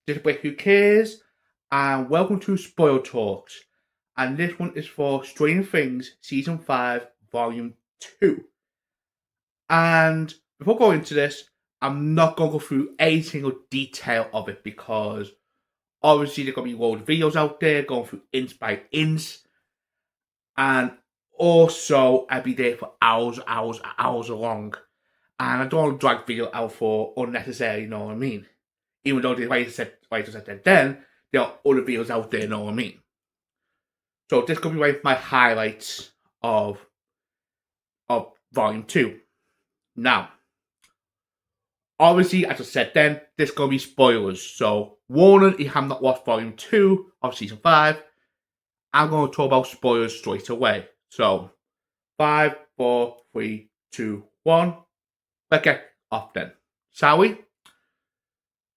This is Who Cares, and welcome to Spoil Talks. And this one is for Stranger Things Season 5, Volume 2. And before going into this, I'm not going to go through every single detail of it because obviously there's going to be loads of videos out there going through inch by inch. And also, I'll be there for hours long. And I don't want to drag video out for unnecessary, you know what I mean? Even though the writer said that then, there are other videos out there, you know what I mean? So this could be my highlights of Volume 2. Now, obviously, as I said then, there's going to be spoilers. So, warning, if you have not watched Volume 2 of Season 5, I'm going to talk about spoilers straight away. So, 5, 4, 3, 2, 1. Let's get off then. Shall we?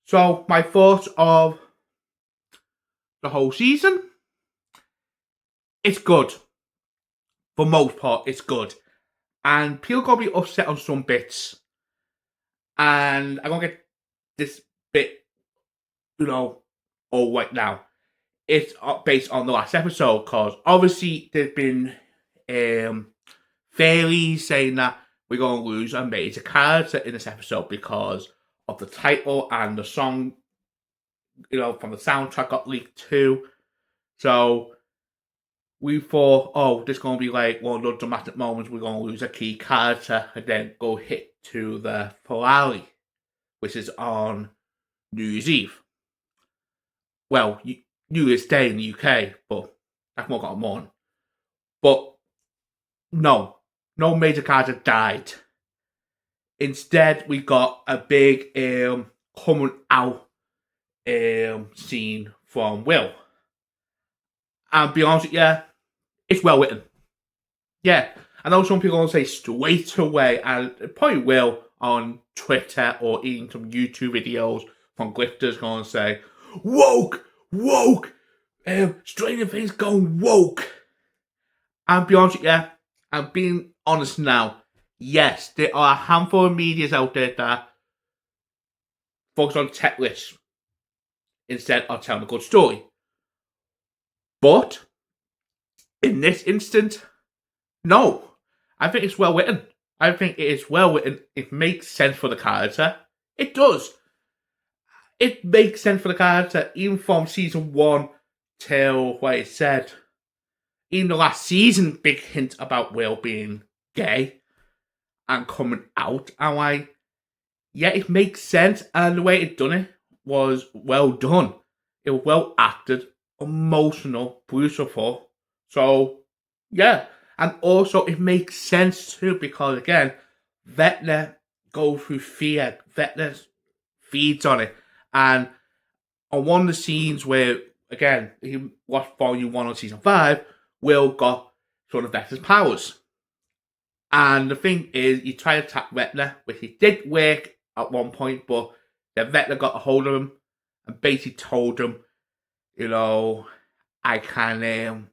So, my thoughts of the whole season. It's good. For most part, it's good. And people are going to be upset on some bits. And I'm going to get this bit, all right now. It's based on the last episode, because obviously there's been fairies saying that we're going to lose a major character in this episode because of the title and the song, from the soundtrack got leaked too. So we thought, this is going to be like one of those dramatic moments. We're going to lose a key character and then go hit to the finale, which is on New Year's Eve. Well, New Year's Day in the UK, but that's more got on. But no major character died. Instead, we got a big coming out scene from Will. And be honest with you, it's well written. Yeah, I know some people are going to say straight away, and it probably will on Twitter or even some YouTube videos from grifters going to say, woke, Stranger Things going woke. And be honest with you, I'm being honest now, yes, there are a handful of medias out there that focus on tech lists instead of telling a good story. But in this instance, no. I think it's well written. I think it is well written. It makes sense for the character. It does. It makes sense for the character, even from season 1 till what it said. Even the last season, big hint about Will being gay and coming out. And like, yeah, it makes sense. And the way it done it was well done. It was well acted, emotional, beautiful. So, yeah. And also, it makes sense too, because again, Vecna goes through fear. Vecna feeds on it. And on one of the scenes where, again, he watched Volume 1 of Season 5, Will got sort of Vecna's powers. And the thing is, he tried to attack Vecna, which he did work at one point, but then Vecna got a hold of him and basically told him, I can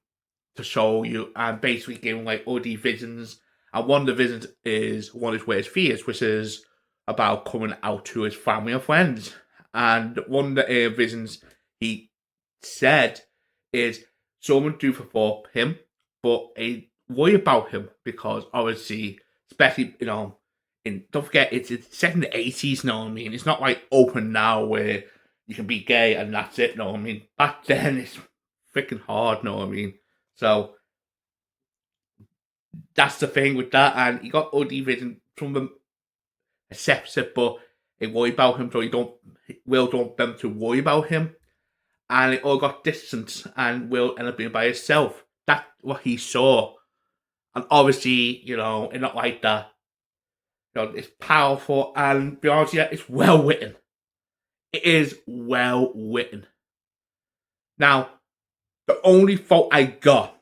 to show you, and basically gave him like all these visions. And one of the visions is one is where his fears, which is about coming out to his family and friends. And one of the visions he said is someone do for him, but a worry about him because obviously, especially don't forget it's set in the 80s. You know what I mean? It's not like open now where you can be gay and that's it. You know what I mean? Back then it's freaking hard. You know what I mean? So that's the thing with that, and he got OD vision. Some of them accepts it, but they worry about him, so Will don't want them to worry about him, and it all got distant, and Will ended up being by himself. That's what he saw, and obviously, it's not like that. It's powerful, and be honest, yeah, it's well written. It is well written. Now, the only fault I got,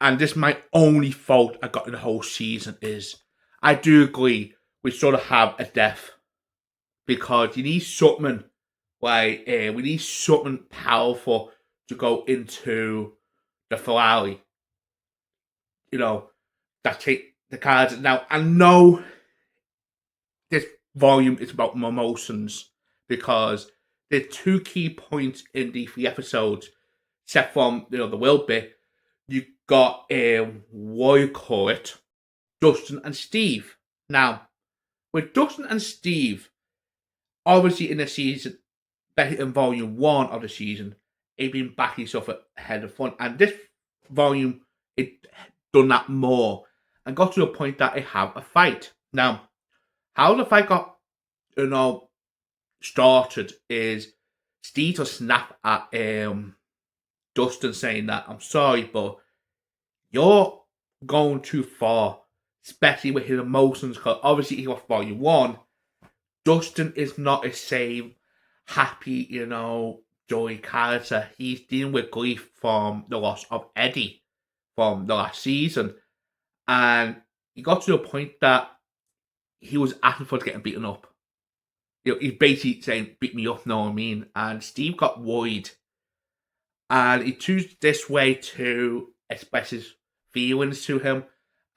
and this is my only fault I got in the whole season, is I do agree we sort of have a death because you need something like we need something powerful to go into the finale. That take the cards. Now I know this volume is about emotions because the two key points in the 3 episodes, except from the world bit. You got Roy Court, Dustin and Steve. Now, with Dustin and Steve, obviously in the season, better in volume 1 of the season, it been backing stuff ahead of front. And this volume, it done that more and got to the point that it have a fight. Now, how the fight got, started is Steve will snap at Dustin saying that, I'm sorry, but you're going too far, especially with his emotions, because obviously he was volume 1. Dustin is not the same happy, joy character. He's dealing with grief from the loss of Eddie from the last season. And he got to the point that he was asking for getting beaten up. He's basically saying, beat me up, know what I mean? And Steve got worried. And he chose this way to express his feelings to him.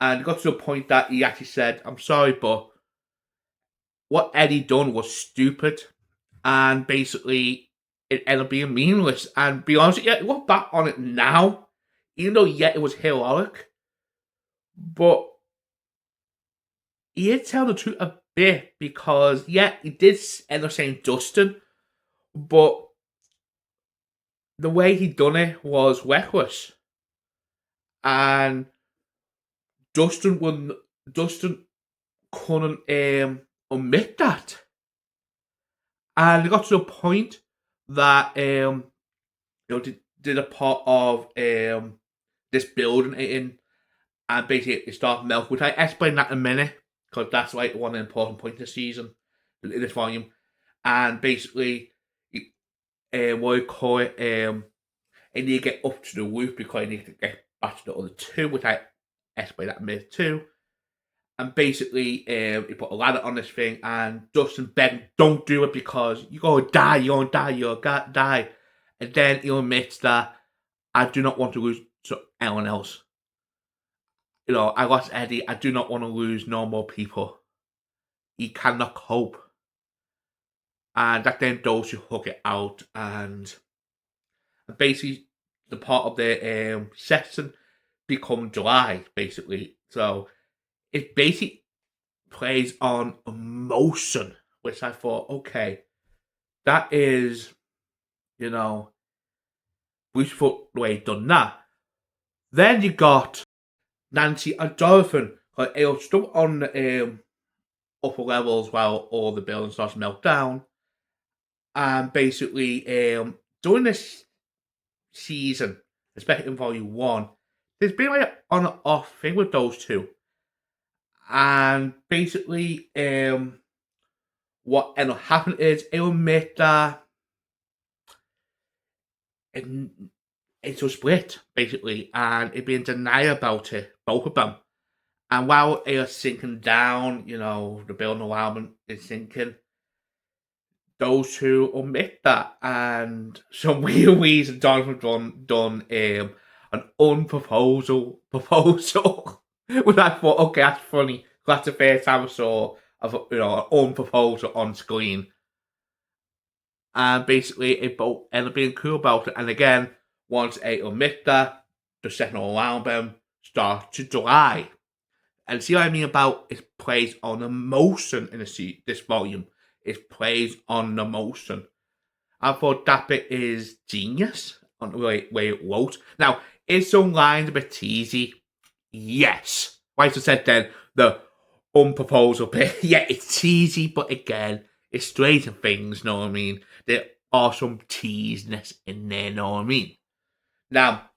And it got to the point that he actually said, I'm sorry, but what Eddie done was stupid. And basically, it ended up being meaningless. And be honest, look back on it now, even though, it was heroic. But he did tell the truth a bit because, he did end up saying Dustin. But the way he done it was reckless. And Dustin couldn't admit that. And it got to the point that did a part of this building in, and basically it started melting, which I explain that in a minute, because that's like one of the important points of the season, in this volume. And basically, what you call it, I need to get up to the roof because I need to get back to the other two, which I explain that in a minute too. And basically, he put a ladder on this thing, and Dustin begged, don't do it because you're going to die, you're going to die. And then he admits that I do not want to lose to anyone else. I lost Eddie, I do not want to lose no more people. He cannot cope. And that then those who hook it out, and basically the part of the section become July, basically. So it basically plays on emotion, which I thought, okay, that is, beautiful the way he done that. Then you got Nancy and Jonathan, because they were stuck on the upper levels while all the buildings starts to melt down. And basically, during this season, especially in volume 1, there's been like an on and off thing with those two. And basically, what ended up happening is it will make that it's a split, basically, and it being denied about it, both of them. And while they are sinking down, the building around is sinking, those two admit that, and some weird reason Jonathan done an unproposal proposal. Which I thought, okay, that's funny. That's the first time I saw of an unproposal on screen. And basically, it both ended up being cool about it. And again, once they admit that, the second around them start to dry. And see what I mean about it plays on emotion in this volume. It plays on emotion. I thought that bit is genius on the way it wrote. Now, is some lines a bit teasy? Yes. Like I said then, the unproposal bit, it's cheesy, but again, it's straight and things, know what I mean? There are some teasiness in there, know what I mean? Now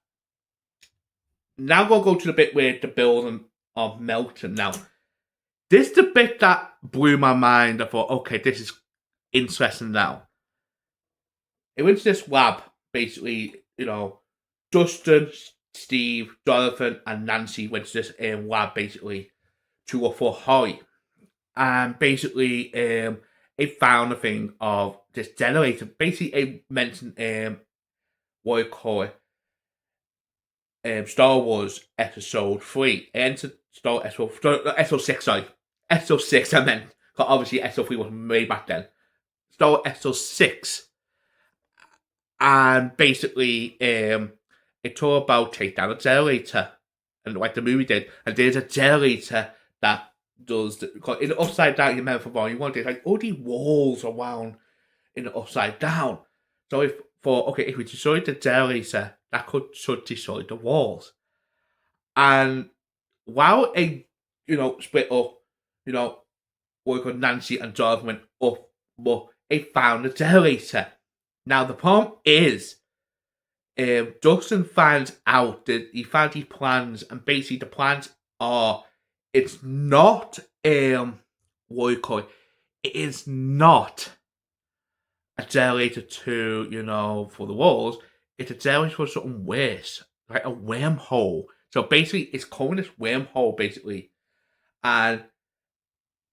we'll go to the bit where the building of Melton. Now, this is the bit that blew my mind. I thought, okay, this is interesting now. It went to this lab, basically, Dustin, Steve, Jonathan, and Nancy went to this lab, basically, to look for Holly. And basically, it found a thing of this generator. Basically, it mentioned what you call it, Star Wars Episode 3. It entered Episode 6, sorry. Episode 6, I meant. Because obviously, Episode 3 was way back then. Star Wars Episode 6 And basically, it's all about take down a generator, and like the movie did. And there's a generator that does in the Upside Down. You remember from Volume 1, there's like all these walls around in the Upside Down. So if we destroy the generator, that should destroy the walls. And while split up, work on Nancy and Jonathan went up, but they found the generator. Now the problem is, Dustin finds out that he found these plans, and basically the plans are, it's not it is not a generator for the walls. It's a generator for something worse, like a wormhole. So basically, it's calling this wormhole basically, and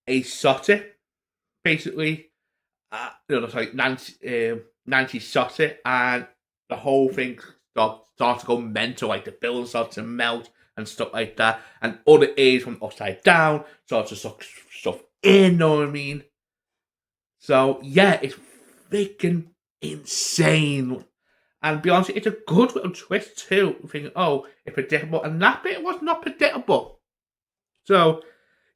a shot it basically. It's like Nancy shot it, and the whole thing starts to go mental. Like the building starts to melt and stuff like that, and other areas from Upside Down starts to suck stuff in. Know what I mean? So yeah, it's freaking insane. And to be honest, it's a good little twist too. Thinking, it's predictable, and that bit was not predictable. So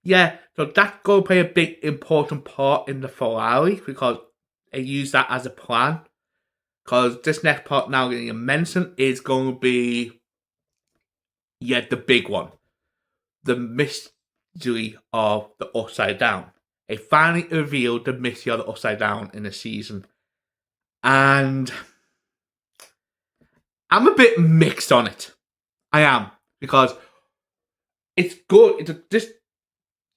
yeah, so that's going to play a big important part in the finale because they use that as a plan. Because this next part now that you mentioned is going to be, the big one. The mystery of the Upside Down. They finally revealed the mystery of the Upside Down in the season. And I'm a bit mixed on it. I am. Because it's good. This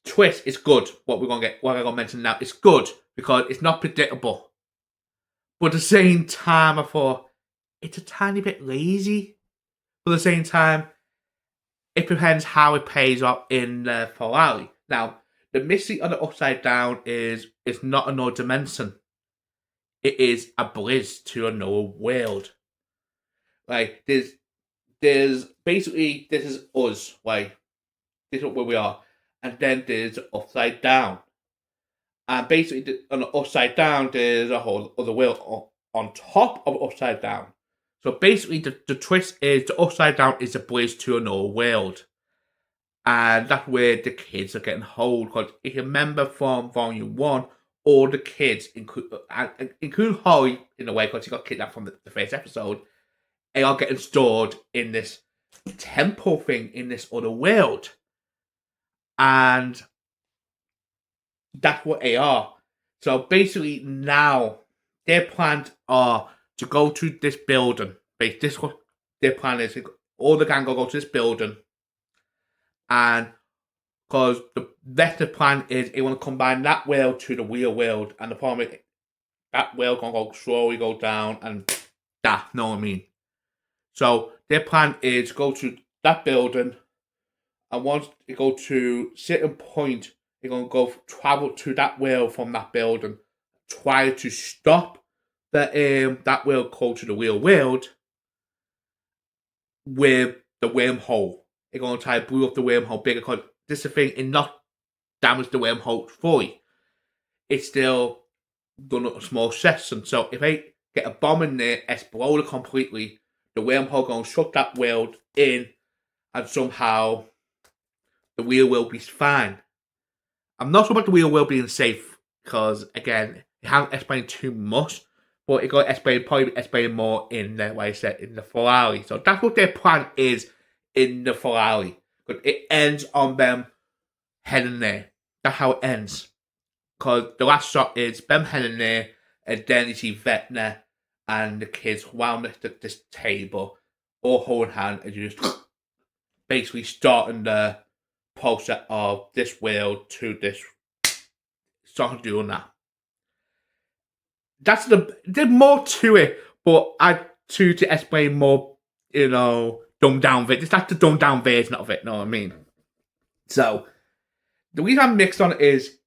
twist is good. What I'm going to mention now. It's good because it's not predictable. But at the same time, I thought, it's a tiny bit lazy. But at the same time, it depends how it plays out in the finale. Now, the mystery of the Upside Down is not another dimension. It is a bridge to another world. Like, there's basically, this is us. Like, this is where we are. And then there's the Upside Down. And basically, on the Upside Down, there's a whole other world on top of Upside Down. So basically, the twist is the Upside Down is a bridge to another world. And that's where the kids are getting hold. Because if you remember from Volume 1, all the kids, including Holly, in a way, because she got kidnapped from the first episode, they are getting stored in this temple thing in this other world. And that's what they are. So basically now their plans are to go to this building. This what their plan is. All the gang will go to this building, and because the rest of the plan is they want to combine that world to the real world, and the problem is that world gonna slowly go down, and that, know what I mean? So their plan is go to that building, and once they go to a certain point, they're going to travel to that world from that building, try to stop that world called to the real world with the wormhole. They're going to try to blow up the wormhole bigger because this is the thing, and not damage the wormhole fully. It's still done a small section. So if they get a bomb in there, explode it completely, the wormhole going to shut that world in, and somehow the real world be fine. I'm not sure about the real world being safe because, again, it hasn't explained too much, but it got explained more in the, like I said, in the finale. So that's what their plan is in the finale. But it ends on them heading there. That's how it ends. Because the last shot is them heading there, and then you see Vecna and the kids round this table, all holding hands, and you just basically starting the process of this world to this, start doing that. There's more to it, but I choose to explain more, dumbed down version. That's the dumbed down version of it, know what I mean? So, the reason I'm mixed on it is,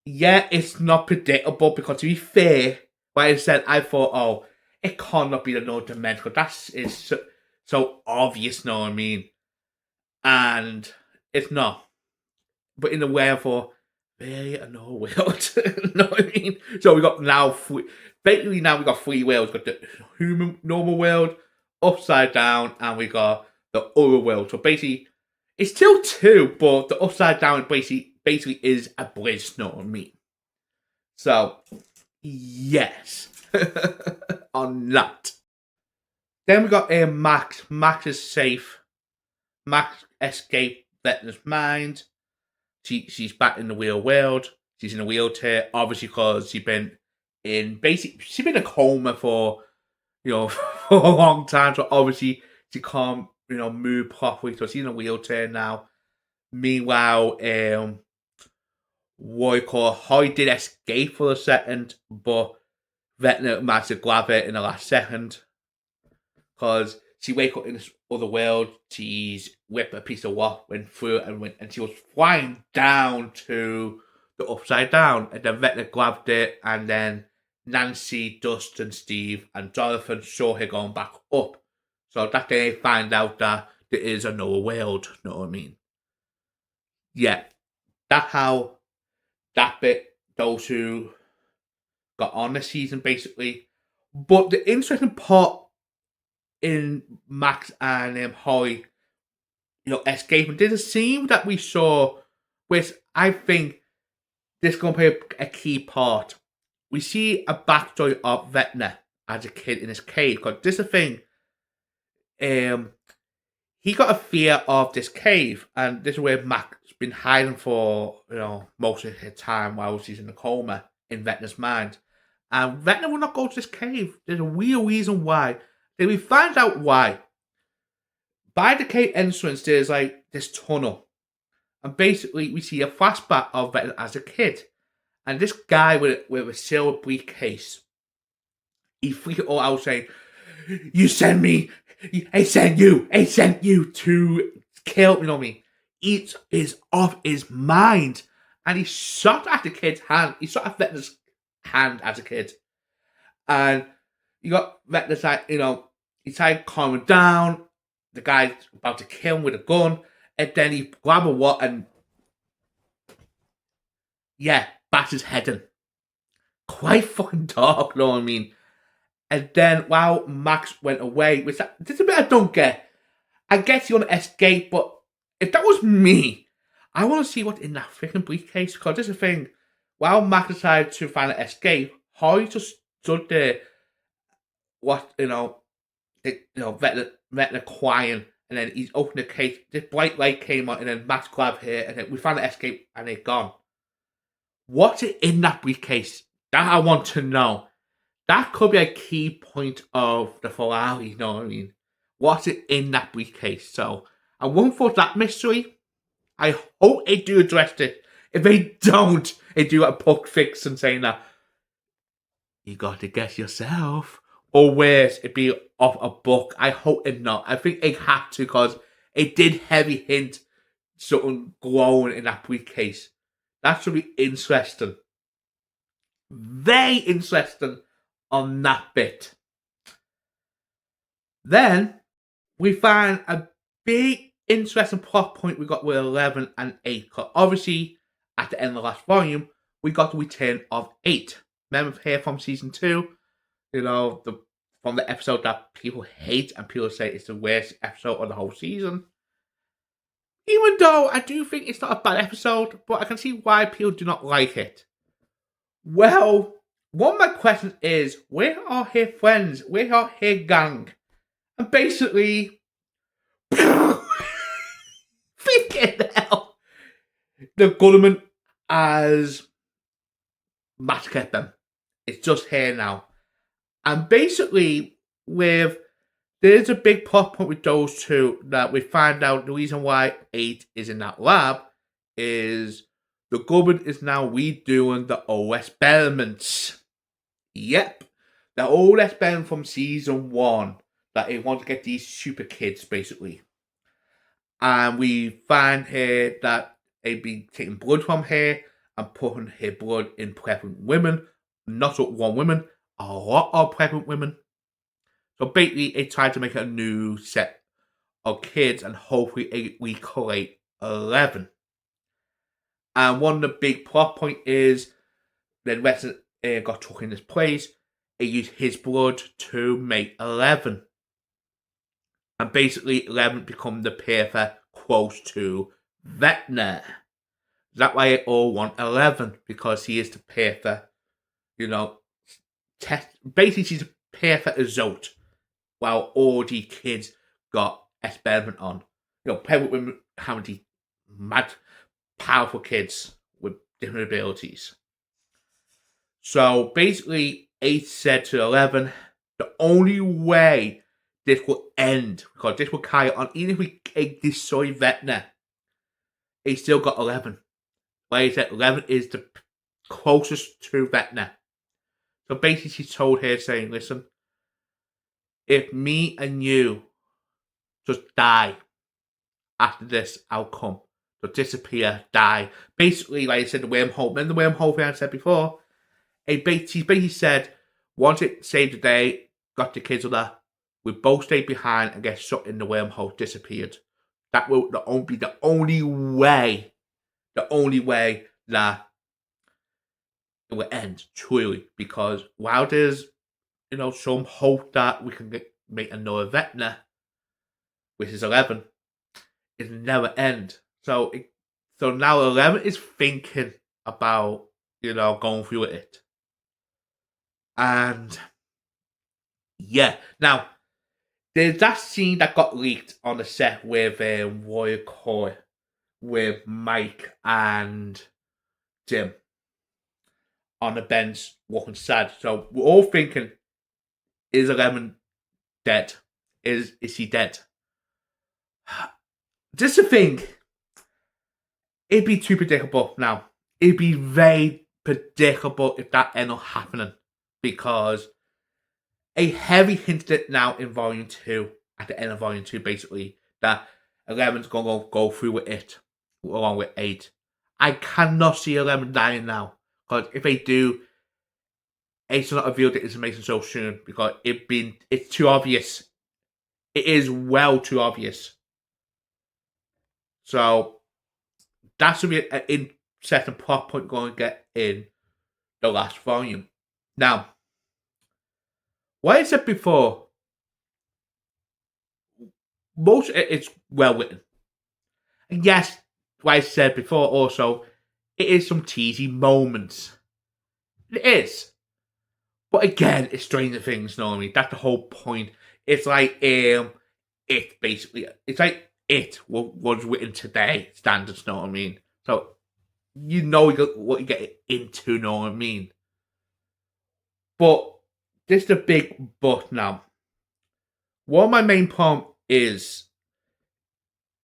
it's not predictable, because to be fair, like I said, I thought, it cannot be another dimension, because that is so obvious, know what I mean? And it's not. But in a way, I thought, really, another world? Know what I mean? So we got now basically now we got 3 worlds. We got the human normal world, upside down, and we got the other world. So basically, it's still 2, but the upside down basically is a bridge, know what I mean? So, yes. On that. Then we got Max. Max is safe. Max escaped Vecna's mind. She's back in the real world. She's in a wheelchair, obviously because she's been in a coma for for a long time. So obviously she can't move properly. So she's in a wheelchair now. Meanwhile, what you call Holly did escape for a second, but Vecna managed to grab it in the last second because she wake up in this other world. She's whipped a piece of rock, went through it, and she was flying down to the upside down. And then Vecna grabbed it, and then Nancy, Dustin, Steve, and Jonathan saw her going back up. So that they find out that there is another world. Know what I mean? Yeah, that's how that bit. Those who got on the season basically. But the interesting part in Max and Holly, escaping. There's a scene that we saw, which I think this is going to play a key part. We see a backstory of Vecna as a kid in his cave. Because this is the thing. He got a fear of this cave, and this is where Max has been hiding for most of his time while she's in a coma in Vecna's mind. And Vecna will not go to this cave. There's a real reason why. Then we find out why. By the cave entrance, there's like this tunnel. And basically, we see a flashback of Vecna as a kid. And this guy with a silver briefcase, he freaked it all out saying, "You send me, I sent you to kill, you know what I mean? It is off his mind." And he shot at the kid's hand. He shot at Vecna's hand as a kid. And you got Vecna's like, he tried calming down. The guy's about to kill him with a gun. And then he grab a what and bash his head in. Quite fucking dark, you know what I mean? And then while Max went away, this is a bit I don't get. I guess you want to escape, but if that was me, I want to see what's in that freaking briefcase. Because this is the thing. While Max decided to finally escape, Holly just stood there, Vecna crying, and then he's opened the case. This bright light came on, and then Max grabbed her, and then we finally escaped, and they're gone. What's it in that briefcase? That I want to know. That could be a key point of the finale, you know what I mean? What's it in that briefcase? So, I won't force that mystery. I hope they do address it. If they don't, they do a poke fix and saying that you got to guess yourself. Or worse, it'd be off a book. I hope it not. I think it had to because it did heavy hint something glowing in that briefcase. That should be interesting. Very interesting on that bit. Then we find a big interesting plot point we got with 11 and 8. Because obviously, at the end of the last volume, we got the return of 8. Remember here from season 2, from the episode that people hate and people say it's the worst episode of the whole season. Even though I do think it's not a bad episode, but I can see why people do not like it. Well, one of my questions is, where are her friends? Where are her gang? And basically, freaking hell, the government has massacred them. It's just here now. And basically, there's a big plot point with those two that we find out the reason why 8 is in that lab is the government is now redoing the old experiments. Yep. The old experiment from season 1 that they want to get these super kids, basically. And we find here that they've been taking blood from her and putting her blood in pregnant women. Not just one woman, a lot of pregnant women. So basically, they tried to make a new set of kids and hopefully recreate 11. And one of the big plot point is then Weston got took in this place. it used his blood to make 11. And basically 11 become the perfect close to Vecna. That's why they all want 11, because he is the perfect, test. Basically, he's a perfect result, while all the kids got experiment on. People with how many mad, powerful kids with different abilities. So basically, 8 said to 11, the only way this will end, because this will carry on, even if we destroy Vecna, he still got 11. Like I said, 11 is the closest to Vecna. So basically, she told her, saying, listen, if me and you just die after this outcome, so disappear, die. Basically, like I said, the wormhole. Remember the wormhole thing I said before? She basically said, once it saved the day, got the kids on that, we both stayed behind and get shot in the wormhole, disappeared. That will be the only way that it will end, truly. Because while there's, some hope that we can make another Vecna, which is 11, it never end. So now 11 is thinking about, going through it. And yeah, now there's that scene that got leaked on the set with Warrior Core, with Mike and Jim on the bench walking sad. So we're all thinking, is 11 dead? Is he dead? Just to think, it'd be too predictable now. It'd be very predictable if that ended up happening, because a heavy hint it now in Volume 2, at the end of Volume 2, basically, that 11's going to go through with it, along with 8. I cannot see 11 dying now, because if they do, 8's not revealed the information so soon, because it's too obvious. It is well too obvious. So, that should be an interesting plot point going to get in the last volume. Now, what I said before, most of it's well written. And yes, like I said before also, it is some cheesy moments. It is. But again, it's Stranger Things, you know what I mean? That's the whole point. It's like it basically, it's like it was written today, standards, you know what I mean? So you know what you get into, you know what I mean? But this is the big but now. What my main problem is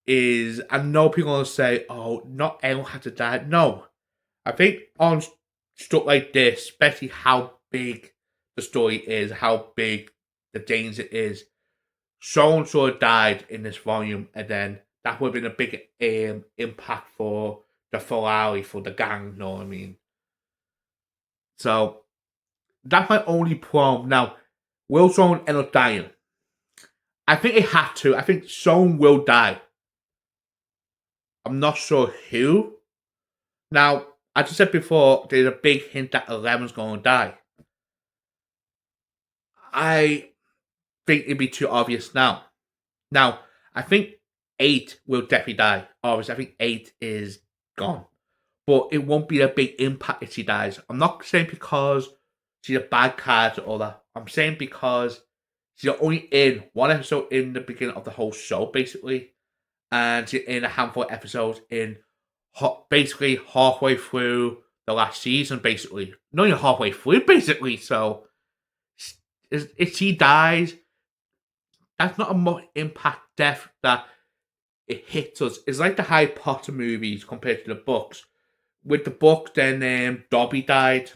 I know people will say, oh, not everyone had to die. No. I think on stuff like this, especially how big the story is, how big the danger is, so-and-so sort of died in this volume, and then that would have been a big impact for the Ferrari, for the gang, you know what I mean? So, that's my only problem. Now, will someone end up dying? I think it had to. I think someone will die. I'm not sure who. Now, as I said before, there's a big hint that 11's going to die. I think it'd be too obvious now. Now, I think 8 will definitely die. Obviously, I think 8 is gone. But it won't be a big impact if she dies. I'm not saying because she's a bad character or that. I'm saying because she's only in one episode in the beginning of the whole show, basically. And she's in a handful of episodes in basically halfway through the last season, basically. Not even halfway through, basically. So, if she dies, that's not a much impact death that it hits us. It's like the Harry Potter movies compared to the books. With the book, then Dobby died.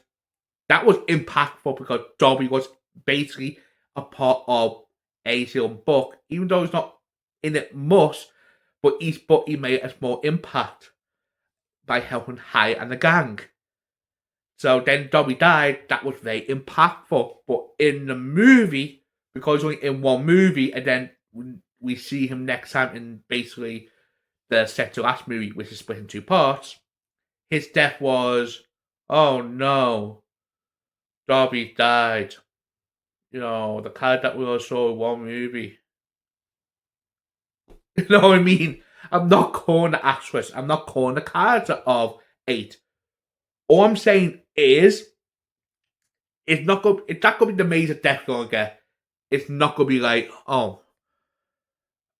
That was impactful because Dobby was basically a part of a single book, even though he's not in it much. But each book he made a small impact by helping Harry and the gang. So then Dobby died. That was very impactful. But in the movie, because only in one movie, and then we see him next time in basically the second to last movie, which is split in 2 parts. His death was, oh no, Dobby died. the character that we all saw in one movie. You know what I mean? I'm not calling the actress. I'm not calling the character of 8. All I'm saying is, it's not going to be the major death you're gonna get. It's not gonna be like, oh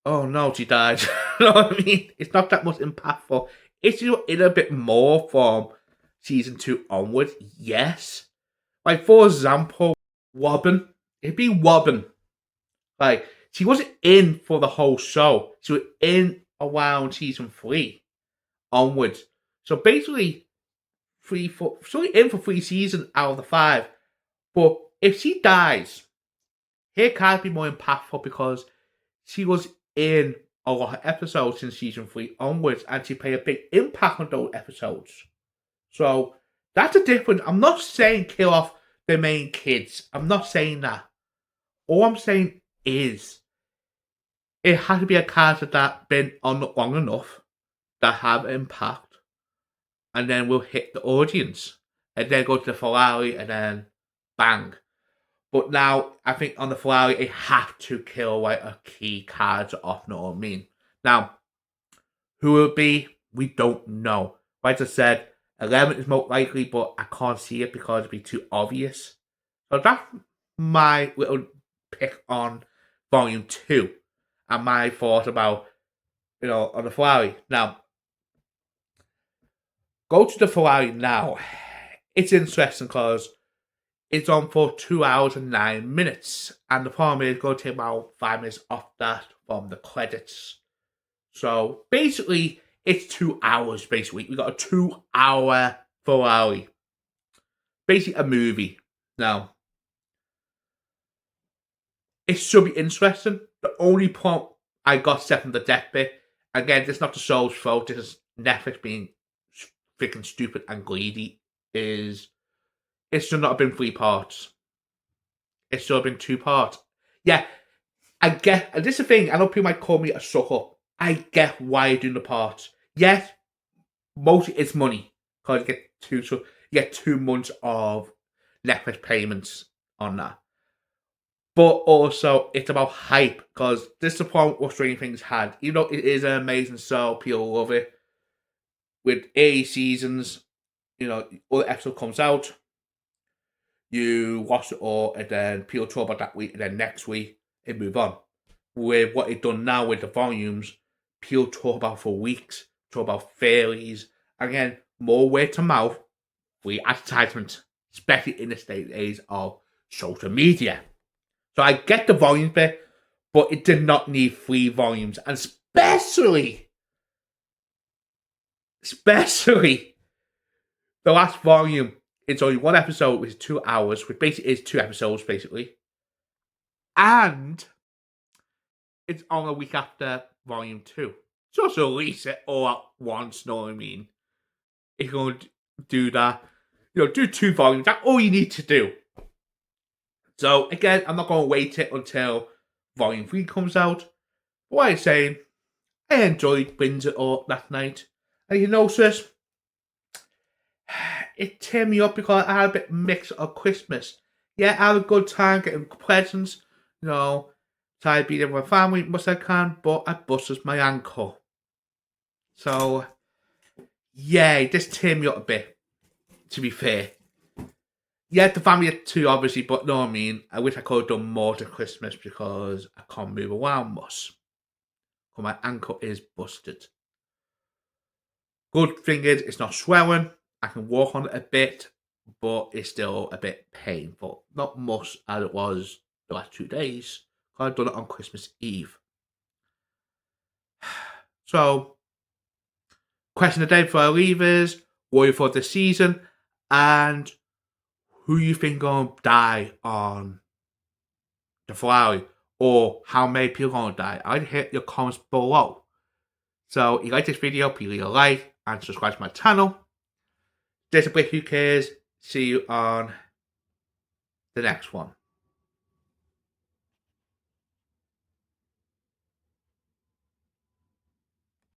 no, she died. You know what I mean? It's not that much impactful. It's in a bit more from season 2 onwards, yes. Like, for example, Robin. It'd be Robin. Like, she wasn't in for the whole show. She was in around season 3 onwards. So basically, she's only in for 3 seasons out of the 5. But if she dies, her character be more impactful because she was in a lot of episodes since season 3 onwards, and she played a big impact on those episodes. So that's a difference. I'm not saying kill off the main kids. I'm not saying that. All I'm saying is it has to be a character that's been on long enough that have impact, and then will hit the audience, and then go to the finale, and then bang. But now, I think on the finale, they have to kill like a key character off, know what I mean? Now, who will it be? We don't know. Like I said, 11 is most likely, but I can't see it because it'd be too obvious. So that's my little pick on Volume 2 and my thought about, on the finale. Now, go to the finale now. It's interesting because it's on for 2 hours and 9 minutes. And the problem is, it's going to take about 5 minutes off that from the credits. So basically, it's 2 hours, basically. We got a 2-hour finale. Basically, a movie. Now, it should be interesting. The only point I got set from the death bit, again, this is not the show's fault. This is Netflix being freaking stupid and greedy, is it should not have been 3 parts. It should have been 2 parts. Yeah, I get, and this is the thing, I know people might call me a sucker. I get why you're doing the parts. Yes, mostly it's money. Because you get 2 months of Netflix payments on that. But also, it's about hype. Because this is the point what Stranger Things had. Even though it is an amazing show, people love it. With 80 seasons, all the episode comes out. You watch it all, and then people talk about that week, and then next week, it move on. With what they've done now with the volumes, people talk about for weeks, talk about fairies. Again, more word to mouth, free advertisement, especially in the state age of social media. So I get the volumes bit, but it did not need 3 volumes, and especially the last volume. It's only 1 episode, which is 2 hours, which basically is 2 episodes, basically. And it's on a week after Volume 2. Just release it all at once, know what I mean? If you're going to do that, do 2 volumes. That's all you need to do. So, again, I'm not going to wait it until Volume 3 comes out. But what I'm saying, I enjoyed binging it all last night. And sis, it teared me up because I had a bit mix of Christmas. Yeah, I had a good time getting presents, try to be there with my family as much as I can, but I busted my ankle. So, yeah, this teared me up a bit, to be fair. Yeah, the family too, obviously, but know what I mean? I wish I could have done more to Christmas because I can't move around much. Because my ankle is busted. Good thing is, it's not swelling. I can walk on it a bit, but it's still a bit painful. Not much as it was the last 2 days. I've done it on Christmas Eve. So, question of the day before I leave is, what you for this season, and who you think gonna die on the finale, or how many people gonna die? I'd hit your comments below. So, if you like this video, please leave a like and subscribe to my channel. This is Who Cares. See you on the next one.